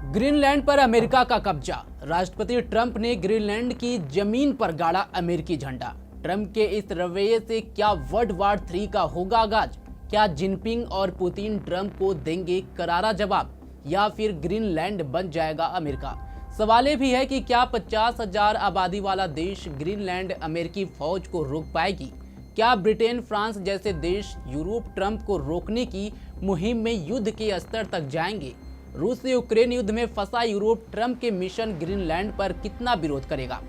Greenland पर America का कब्जा। राष्ट्रपति ट्रंप ने ग्रीनलैंड की जमीन पर गाड़ा अमेरिकी झंडा। ट्रंप के इस रवैये से क्या वर्ल्ड वॉर 3 का होगा आगाज? क्या जिनपिंग और पुतिन ट्रंप को देंगे करारा जवाब, या फिर ग्रीनलैंड बन जाएगा अमेरिका? सवाल ये भी है कि क्या 50,000 आबादी वाला देश ग्रीनलैंड अमेरिकी फौज को रोक पाएगी? क्या ब्रिटेन, फ्रांस जैसे देश यूरोप ट्रंप को रोकने की मुहिम में युद्ध के स्तर तक जाएंगे? रूस से यूक्रेन युद्ध में फंसा यूरोप ट्रंप के मिशन ग्रीनलैंड पर कितना विरोध करेगा?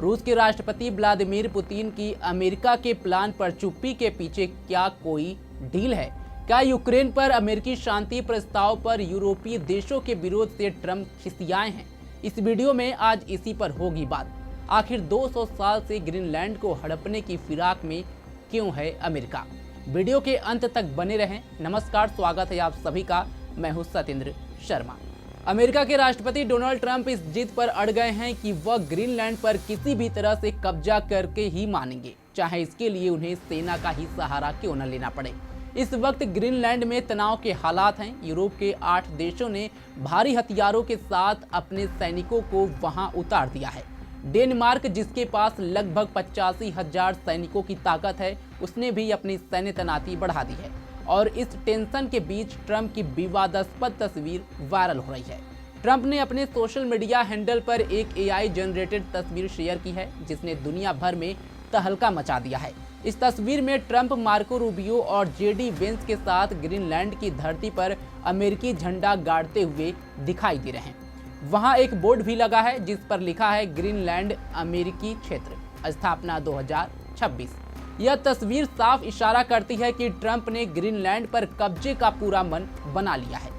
रूस के राष्ट्रपति व्लादिमीर पुतिन की अमेरिका के प्लान पर चुप्पी के पीछे क्या कोई डील है? क्या यूक्रेन पर अमेरिकी शांति प्रस्ताव पर यूरोपीय देशों के विरोध से ट्रंप खिसियाए हैं? इस वीडियो में आज इसी पर होगी बात। आखिर 200 साल से ग्रीनलैंड को हड़पने की फिराक में क्यों है अमेरिका? वीडियो के अंत तक बने रहें। नमस्कार, स्वागत है आप सभी का। मैं हूं सतेंद्र शर्मा। अमेरिका के राष्ट्रपति डोनाल्ड ट्रंप इस जिद पर अड़ गए हैं कि वह ग्रीनलैंड पर किसी भी तरह से कब्जा करके ही मानेंगे, चाहे इसके लिए उन्हें सेना का ही सहारा क्यों न लेना पड़े। इस वक्त ग्रीनलैंड में तनाव के हालात हैं। यूरोप के 8 देशों ने भारी हथियारों के साथ अपने सैनिकों को वहां उतार दिया है। डेनमार्क, जिसके पास लगभग 85,000 सैनिकों की ताकत है, उसने भी अपनी सैन्य तैनाती बढ़ा दी है। और इस टेंशन के बीच ट्रंप की विवादास्पद तस्वीर वायरल हो रही है। ट्रंप ने अपने सोशल मीडिया हैंडल पर एक AI जनरेटेड तस्वीर शेयर की है, जिसने दुनिया भर में तहलका मचा दिया है। इस तस्वीर में ट्रंप मार्को रूबियो और JD वेंस के साथ ग्रीनलैंड की धरती पर अमेरिकी झंडा गाड़ते हुए दिखाई दे रहे हैं। वहां एक बोर्ड भी लगा है जिस पर लिखा है ग्रीनलैंड अमेरिकी क्षेत्र, स्थापना 2026। यह तस्वीर साफ इशारा करती है कि ट्रंप ने ग्रीनलैंड पर कब्जे का पूरा मन बना लिया है।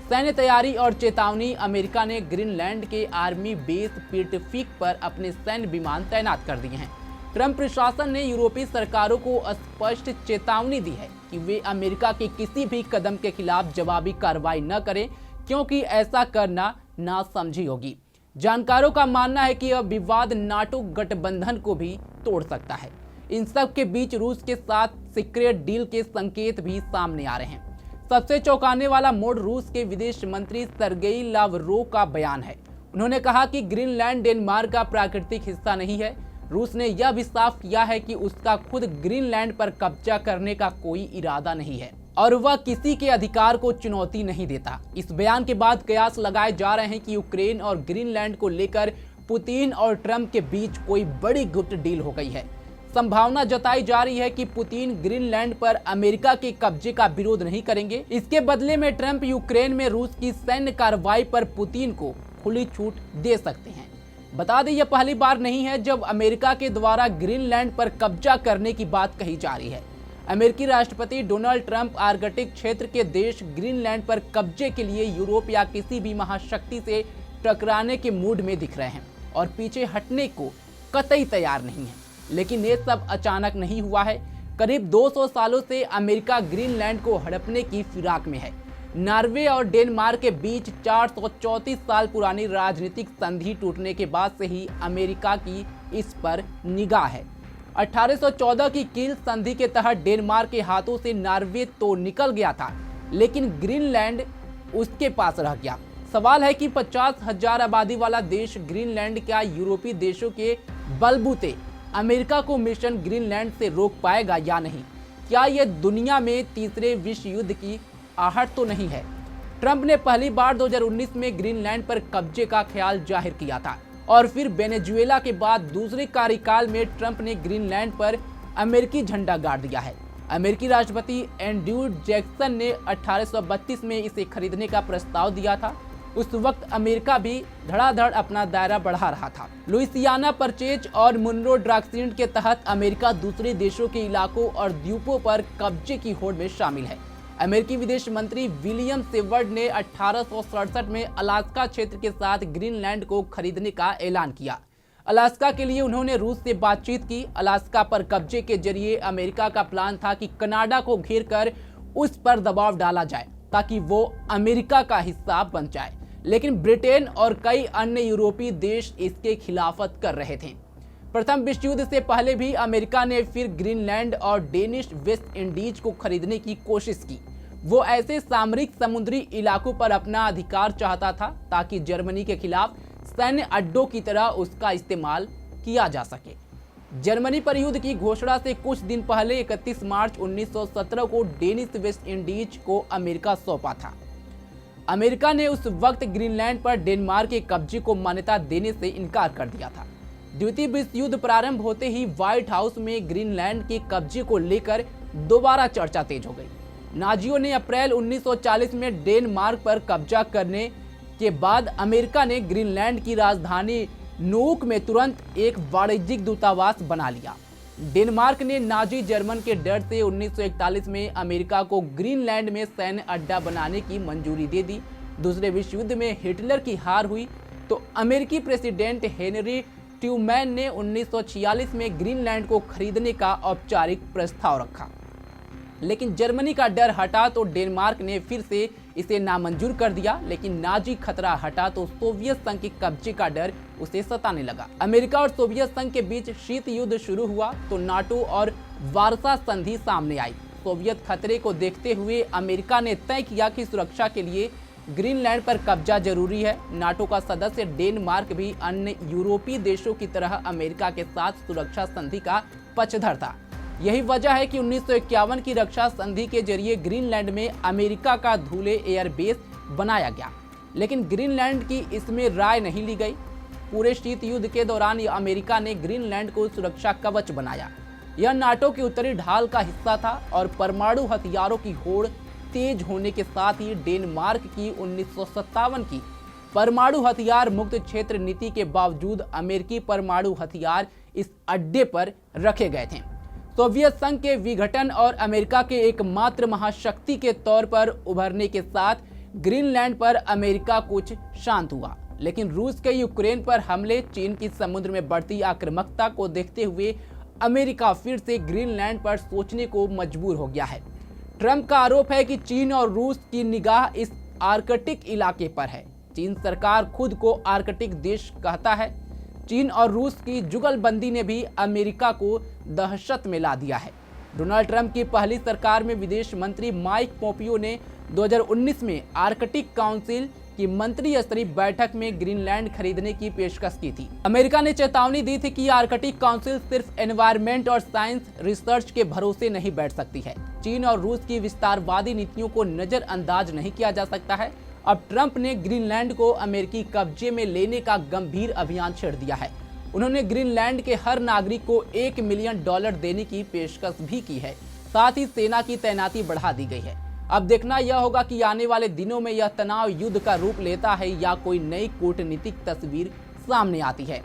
सैन्य तैयारी और चेतावनी। अमेरिका ने ग्रीनलैंड के आर्मी बेस पिटफिक पर अपने सैन्य विमान तैनात कर दिए हैं। ट्रंप प्रशासन ने यूरोपीय सरकारों को स्पष्ट चेतावनी दी है कि वे अमेरिका के किसी भी कदम के खिलाफ जवाबी कार्रवाई न करें, क्योंकि ऐसा करना नासमझी होगी। जानकारों का मानना है कि यह विवाद नाटो गठबंधन को भी तोड़ सकता है। इन सब के बीच रूस के साथ सीक्रेट डील के संकेत भी सामने आ रहे हैं। सबसे चौंकाने वाला मोड़ रूस के विदेश मंत्री सर्गेई लावरोव का बयान है। उन्होंने कहा कि ग्रीनलैंड डेनमार्क का प्राकृतिक हिस्सा नहीं है। रूस ने यह भी साफ किया है कि उसका खुद ग्रीनलैंड पर कब्जा करने का कोई इरादा नहीं है और वह किसी के अधिकार को चुनौती नहीं देता। इस बयान के बाद कयास लगाए जा रहे हैं कि यूक्रेन और ग्रीनलैंड को लेकर पुतिन और ट्रंप के बीच कोई बड़ी गुप्त डील हो गई है। संभावना जताई जा रही है कि पुतिन ग्रीनलैंड पर अमेरिका के कब्जे का विरोध नहीं करेंगे। इसके बदले में ट्रंप यूक्रेन में रूस की सैन्य कार्रवाई पर पुतिन को खुली छूट दे सकते हैं। बता दें, यह पहली बार नहीं है जब अमेरिका के द्वारा ग्रीनलैंड पर कब्जा करने की बात कही जा रही है। अमेरिकी राष्ट्रपति डोनाल्ड ट्रंप आर्कटिक क्षेत्र के देश ग्रीनलैंड पर कब्जे के लिए यूरोप या किसी भी महाशक्ति से टकराने के मूड में दिख रहे हैं और पीछे हटने को कतई तैयार नहीं है। लेकिन ये सब अचानक नहीं हुआ है। करीब 200 सालों से अमेरिका ग्रीनलैंड को हड़पने की फिराक में है। नॉर्वे और डेनमार्क के बीच 434 साल पुरानी राजनीतिक संधि टूटने के बाद से ही अमेरिका की इस पर निगाह है। 1814 की कील संधि के तहत डेनमार्क के हाथों से नॉर्वे तो निकल गया था, लेकिन ग्रीनलैंड उसके पास रह गया। सवाल है कि 50,000 आबादी वाला देश ग्रीनलैंड क्या यूरोपीय देशों के बलबूते अमेरिका को मिशन ग्रीनलैंड से रोक पाएगा या नहीं? क्या यह दुनिया में तीसरे विश्व युद्ध की आहट तो नहीं है? ट्रंप ने पहली बार 2019 में ग्रीनलैंड पर कब्जे का ख्याल जाहिर किया था और फिर वेनेजुएला के बाद दूसरे कार्यकाल में ट्रंप ने ग्रीनलैंड पर अमेरिकी झंडा गाड़ दिया है। अमेरिकी राष्ट्रपति एंड्रयू जैक्सन ने 1832 में इसे खरीदने का प्रस्ताव दिया था। उस वक्त अमेरिका भी धड़ाधड़ अपना दायरा बढ़ा रहा था। लुइसियाना परचेज और मुनरो ड्रॉक्सिंड के तहत अमेरिका दूसरे देशों के इलाकों और द्वीपों पर कब्जे की होड़ में शामिल है। अमेरिकी विदेश मंत्री विलियम सेवर्ड ने 1867 में अलास्का क्षेत्र के साथ ग्रीनलैंड को खरीदने का ऐलान किया। अलास्का के लिए उन्होंने रूस से बातचीत की। अलास्का पर कब्जे के जरिए अमेरिका का प्लान था कि कनाडा को घेरकर उस पर दबाव डाला जाए ताकि वो अमेरिका का हिस्सा बन जाए, लेकिन ब्रिटेन और कई अन्य यूरोपीय देश इसके खिलाफत कर रहे थे। प्रथम विश्व युद्ध से पहले भी अमेरिका ने फिर ग्रीनलैंड और डेनिश वेस्ट इंडीज को खरीदने की कोशिश की। वो ऐसे सामरिक समुद्री इलाकों पर अपना अधिकार चाहता था ताकि जर्मनी के खिलाफ सैन्य अड्डों की तरह उसका इस्तेमाल किया जा सके। जर्मनी पर युद्ध की घोषणा से कुछ दिन पहले 31 मार्च 1917 को डेनिश वेस्ट इंडीज को अमेरिका सौंपा था। अमेरिका ने उस वक्त ग्रीनलैंड पर डेनमार्क के कब्जे को मान्यता देने से इनकार कर दिया था। द्वितीय विश्व युद्ध प्रारंभ होते ही व्हाइट हाउस में ग्रीनलैंड के कब्जे को लेकर दोबारा चर्चा तेज हो गई। नाजियों ने अप्रैल 1940 में डेनमार्क पर कब्जा करने के बाद अमेरिका ने ग्रीनलैंड की राजधानी नूक में तुरंत एक वाणिज्यिक दूतावास बना लिया। डेनमार्क ने नाजी जर्मन के डर से 1941 में अमेरिका को ग्रीनलैंड में सैन्य अड्डा बनाने की मंजूरी दे दी। दूसरे विश्व युद्ध में हिटलर की हार हुई तो अमेरिकी प्रेसिडेंट हेनरी ट्रूमैन ने 1946 में ग्रीनलैंड को खरीदने का औपचारिक प्रस्ताव रखा, लेकिन जर्मनी का डर हटा तो डेनमार्क ने फिर से इसे नामंजूर कर दिया। लेकिन नाजी खतरा हटा तो सोवियत संघ के कब्जे का डर उसे सताने लगा। अमेरिका और सोवियत संघ के बीच शीत युद्ध शुरू हुआ तो नाटो और वार्सा संधि सामने आई। सोवियत खतरे को देखते हुए अमेरिका ने तय किया कि सुरक्षा के लिए ग्रीनलैंड पर कब्जा जरूरी है। नाटो का सदस्य डेनमार्क भी अन्य यूरोपीय देशों की तरह अमेरिका के साथ सुरक्षा संधि का पक्षधर था। यही वजह है कि 1951 की रक्षा संधि के जरिए ग्रीनलैंड में अमेरिका का धूले एयरबेस बनाया गया, लेकिन ग्रीनलैंड की इसमें राय नहीं ली गई। पूरे शीत युद्ध के दौरान अमेरिका ने ग्रीनलैंड को सुरक्षा कवच बनाया। यह नाटो की उत्तरी ढाल का हिस्सा था और परमाणु हथियारों की होड़ तेज होने के साथ ही डेनमार्क की 1957 की परमाणु हथियार मुक्त क्षेत्र नीति के बावजूद अमेरिकी परमाणु हथियार इस अड्डे पर रखे गए थे। सोवियत संघ के विघटन और अमेरिका के एकमात्र महाशक्ति के तौर पर उभरने के साथ ग्रीनलैंड पर अमेरिका कुछ शांत हुआ, लेकिन रूस के यूक्रेन पर हमले, चीन की समुद्र में बढ़ती आक्रामकता को देखते हुए अमेरिका फिर से ग्रीनलैंड पर सोचने को मजबूर हो गया है। ट्रंप का आरोप है कि चीन और रूस की निगाह इस आर्कटिक इलाके पर है। चीन सरकार खुद को आर्कटिक देश कहता है। चीन और रूस की जुगलबंदी ने भी अमेरिका को दहशत में ला दिया है। डोनाल्ड ट्रंप की पहली सरकार में विदेश मंत्री माइक पोम्पियो ने 2019 में आर्कटिक काउंसिल की मंत्री स्तरीय बैठक में ग्रीनलैंड खरीदने की पेशकश की थी। अमेरिका ने चेतावनी दी थी कि आर्कटिक काउंसिल सिर्फ एनवायरनमेंट और साइंस रिसर्च के भरोसे नहीं बैठ सकती है। चीन और रूस की विस्तारवादी नीतियों को नजरअंदाज नहीं किया जा सकता है। अब ट्रंप ने ग्रीनलैंड को अमेरिकी कब्जे में लेने का गंभीर अभियान छेड़ दिया है। उन्होंने ग्रीनलैंड के हर नागरिक को $1 मिलियन देने की पेशकश भी की है। साथ ही सेना की तैनाती बढ़ा दी गई है। अब देखना यह होगा कि आने वाले दिनों में यह तनाव युद्ध का रूप लेता है या कोई नई कूटनीतिक तस्वीर सामने आती है।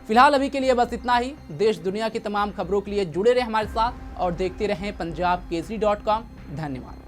फिलहाल अभी के लिए बस इतना ही। देश दुनिया की तमाम खबरों के लिए जुड़े रहे हमारे साथ और देखते रहें पंजाबकेसरी.com। धन्यवाद।